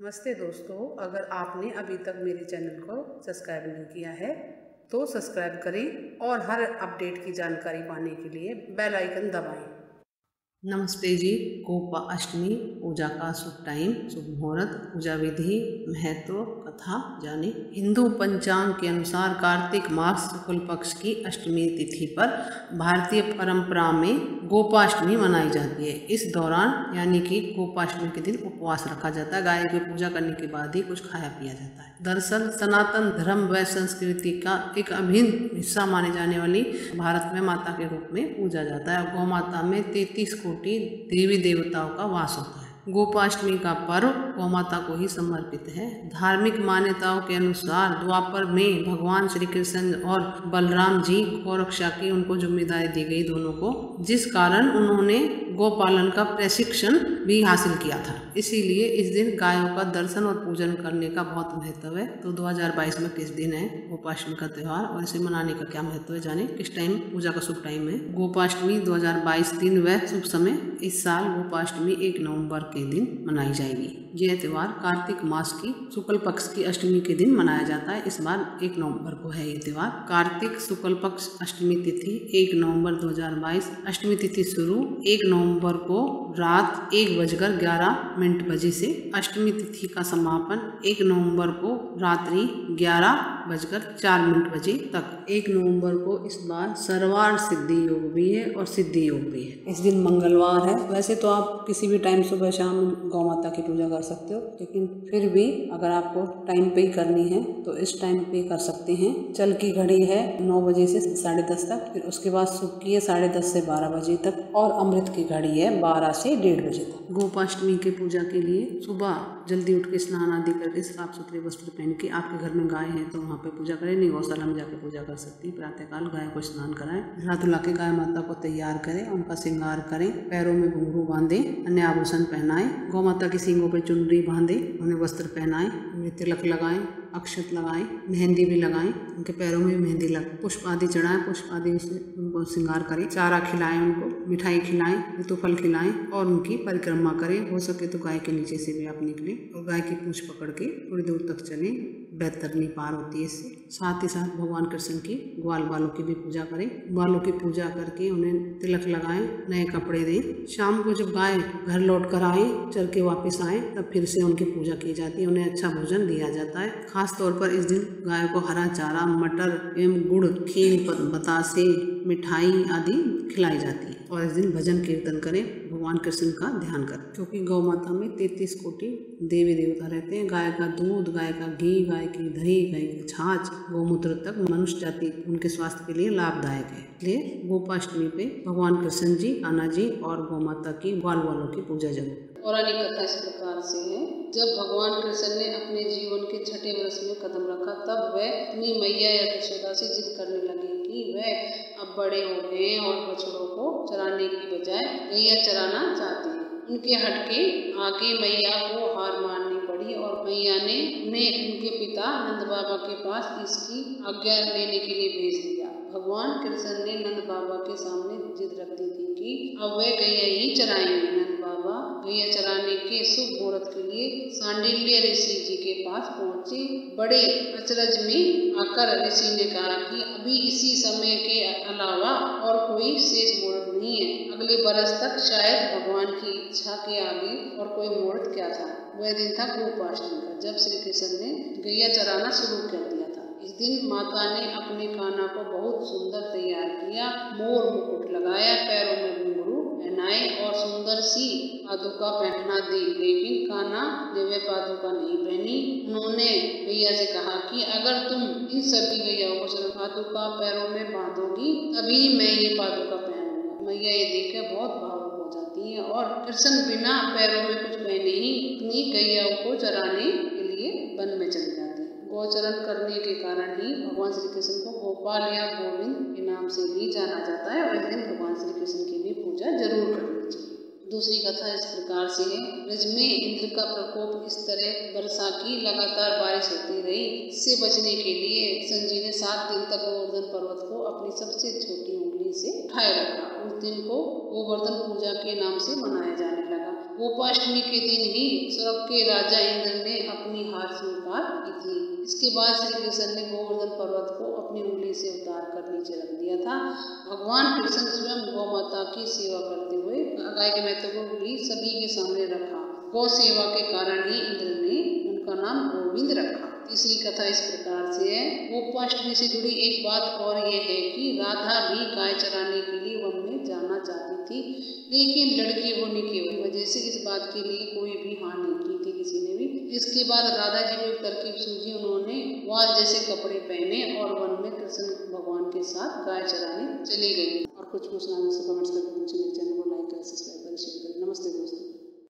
नमस्ते दोस्तों, अगर आपने अभी तक मेरे चैनल को सब्सक्राइब नहीं किया है तो सब्सक्राइब करें और हर अपडेट की जानकारी पाने के लिए बेल आइकन दबाएं। नमस्ते जी। गोपा अष्टमी पूजा का शुभ टाइम, शुभ मुहूर्त, पूजा विधि, महत्व, कथा जाने। हिंदू पंचांग के अनुसार कार्तिक मास शुक्ल पक्ष की अष्टमी तिथि पर भारतीय परंपरा में गोपाष्टमी मनाई जाती है। इस दौरान यानी कि गोपाष्टमी के दिन उपवास रखा जाता है। गाय की पूजा करने के बाद ही कुछ खाया पिया जाता है। दरअसल सनातन धर्म व संस्कृति का एक अभिन्न हिस्सा माने जाने वाली भारत में माता के रूप में पूजा जाता है। गौ माता में 33 कोटि देवी देवताओं का वास होता है। गोपाष्टमी का पर्व गौ माता को ही समर्पित है। धार्मिक मान्यताओं के अनुसार द्वापर में भगवान श्री कृष्ण और बलराम जी गौ रक्षा की उनको जिम्मेदारी दी गई दोनों को, जिस कारण उन्होंने गोपालन का प्रशिक्षण भी हासिल किया था। इसीलिए इस दिन गायों का दर्शन और पूजन करने का बहुत महत्व है। तो 2022 में किस दिन है गोपाष्टमी का त्योहार और इसे मनाने का क्या महत्व है, जाने किस टाइम पूजा का शुभ टाइम है। गोपाष्टमी 2022 दिन व शुभ समय। इस साल गोपाष्टमी 1 नवंबर के दिन मनाई जाएगी। यह त्योहार कार्तिक मास की शुक्ल पक्ष की अष्टमी के दिन मनाया जाता है। इस बार 1 नवंबर को है ये त्योहार। कार्तिक शुक्ल पक्ष अष्टमी तिथि 1 नवंबर 2022। अष्टमी तिथि शुरू 1 नवंबर को रात 1:11 बजे से। अष्टमी तिथि का समापन 1 नवंबर को रात्रि 11:04 बजे तक। 1 नवंबर को इस बार सर्वार्थ सिद्धि योग भी है और सिद्धि योग भी है। इस दिन मंगलवार है। वैसे तो आप किसी भी टाइम सुबह शाम गौ माता की पूजा कर सकते हो, लेकिन फिर भी अगर आपको टाइम पे ही करनी है तो इस टाइम पे कर सकते हैं। चल की घड़ी है 9 बजे से 10:30 तक, फिर उसके बाद सुख की है 10:30 से 12 बजे तक और अमृत की घड़ी है 12 से 1:30 बजे तक। गोपाष्टमी के पूजा के लिए सुबह जल्दी उठ के स्नान आदि करके साफ सुथरे वस्त्र पहन के, आपके घर में गाय है तो वहाँ पे पूजा करें, नहीं गौशाला में जाकर पूजा कर सकती है। प्रातःकाल गाय को स्नान कराएं, नहा धुला के गाय माता को तैयार करें, उनका श्रृंगार करें, पैरों में घुंघरू बांधे, अन्य आभूषण पहनाएं, गौ माता की सींगों पर चुनरी बांधे, उन्हें वस्त्र पहनाएं, उन्हें तिलक लगाएं, अक्षत लगाएं, मेहंदी भी लगाएं, उनके पैरों में भी मेहंदी लगाएं, पुष्प आदि चढ़ाएं, पुष्प आदि से उनको श्रृंगार करें, चारा खिलाएं, उनको मिठाई खिलाएं, ऋतुफल खिलाएं और उनकी परिक्रमा करें। हो सके तो गाय के नीचे से भी आप निकले और गाय की पूंछ पकड़ के थोड़ी दूर तक चलें। बैतरनी पार होती है इससे। साथ ही साथ भगवान कृष्ण की ग्वाल बालों की भी पूजा करें। बालों की पूजा करके उन्हें तिलक लगाएं, नए कपड़े दें। शाम को जब गाय घर लौट कर आए, चल के वापस आए, तब फिर से उनकी पूजा की जाती है, उन्हें अच्छा भोजन दिया जाता है। खास तौर पर इस दिन गाय को हरा चारा, मटर एवं गुड़, खीर, बतासे, मिठाई आदि खिलाई जाती है। और इस दिन भजन कीर्तन करें, भगवान कृष्ण का ध्यान करें, क्योंकि गौ माता में 33 कोटि देवी देवता रहते हैं। गाय का दूध, गाय का घी, गाय की दही, गाय की छाछ, गौमूत्र तक मनुष्य जाति उनके स्वास्थ्य के लिए लाभदायक है। इसलिए गोपाष्टमी पे भगवान कृष्ण जी, कान्हा जी और गौ माता की ग्वाल बालों की पूजा जरूर। पौराणिक कथा इस प्रकार से है। जब भगवान कृष्ण ने अपने जीवन के 6ठे वर्ष में कदम रखा, तब वह अपनी मैया यशोदा से जिद करने लगे कि वह अब बड़े हो गए और बछड़ों को चराने की बजाय गैया चराना चाहते हैं। उनके हट के आगे मैया को हार माननी पड़ी और मैया ने उन्हें उनके पिता नंद बाबा के पास इसकी आज्ञा लेने के लिए भेज दिया। भगवान कृष्ण ने नंद बाबा के सामने जिद रख दी थी कि अब वे गैया ही चराएंगे। नंद बाबा गैया चराने के शुभ मुहूर्त के लिए सांडिल्य ऋषि जी के पास पहुँचे। बड़े अचरज में आकर ऋषि ने कहा कि अभी इसी समय के अलावा और कोई शेष मुहूर्त नहीं है। अगले बरस तक शायद भगवान की इच्छा के आगे और कोई मुहूर्त क्या था। वह दिन था गोपाष्टमी का, जब श्री कृष्ण ने गैया चराना शुरू कर दिया था। इस दिन माता ने अपने कान्हा को बहुत सुंदर तैयार किया, मोर मुकुट लगाया, पैरों में घुंघरू पहनाए और सुंदर सी पादुका पहना दी। लेकिन कान्हा ने वह पादुका नहीं पहनी। उन्होंने गैया से कहा कि अगर तुम इन सभी गैयाओं को पादुका पैरों में बांधोगी तभी मैं ये पादुका पहनूंगा। मैया ये देखकर बहुत भावुक हो जाती है और कृष्ण बिना पैरों में कुछ पहने ही अपनी गैयाओं को चराने के लिए वन में चले जाते हैं। गोचरण करने के कारण ही भगवान श्री कृष्ण को गोपाल या गोविंद के नाम से भी जाना जाता है और इस दिन भगवान श्री कृष्ण की भी पूजा जरूर करनी चाहिए। दूसरी कथा इस प्रकार से है। ब्रज में इंद्र का प्रकोप इस तरह वर्षा की लगातार बारिश होती रही। इससे बचने के लिए कृष्ण जी ने 7 दिन तक गोवर्धन पर्वत को अपनी सबसे छोटी उंगली से उठाए रखा। उस दिन को गोवर्धन पूजा के नाम से मनाया जाने लगा। गोपाष्टमी के दिन ही स्वर्ग के राजा इंद्र ने अपनी हार स्वीकार की थी। इसके बाद श्री कृष्ण ने गोवर्धन पर्वत को अपनी उंगली से उतार कर नीचे रख दिया था। भगवान कृष्ण स्वयं गौ माता की सेवा करते हुए गाय के महत्व को भी सभी के सामने रखा। गौ सेवा के कारण ही इंद्र ने उनका नाम गोविंद रखा। तीसरी कथा इस प्रकार से है। गोपाष्टमी से जुड़ी एक बात और ये है कि राधा भी गाय चराने के लिए वन में जाना चाहती थी, लेकिन लड़की होने की वजह से इस बात के लिए कोई भी हाँ नहीं की थी किसी ने भी। इसके बाद राधा जी को एक तरकीब सूझी, उन्होंने वाल जैसे कपड़े पहने और वन में कृष्ण भगवान के साथ गाय चराने चली गई। और कुछ पूछना है मुझसे कमेंट्स करके पूछे। मेरे चैनल को लाइक करें, सब्सक्राइब करें, शेयर करें। नमस्ते दोस्तों।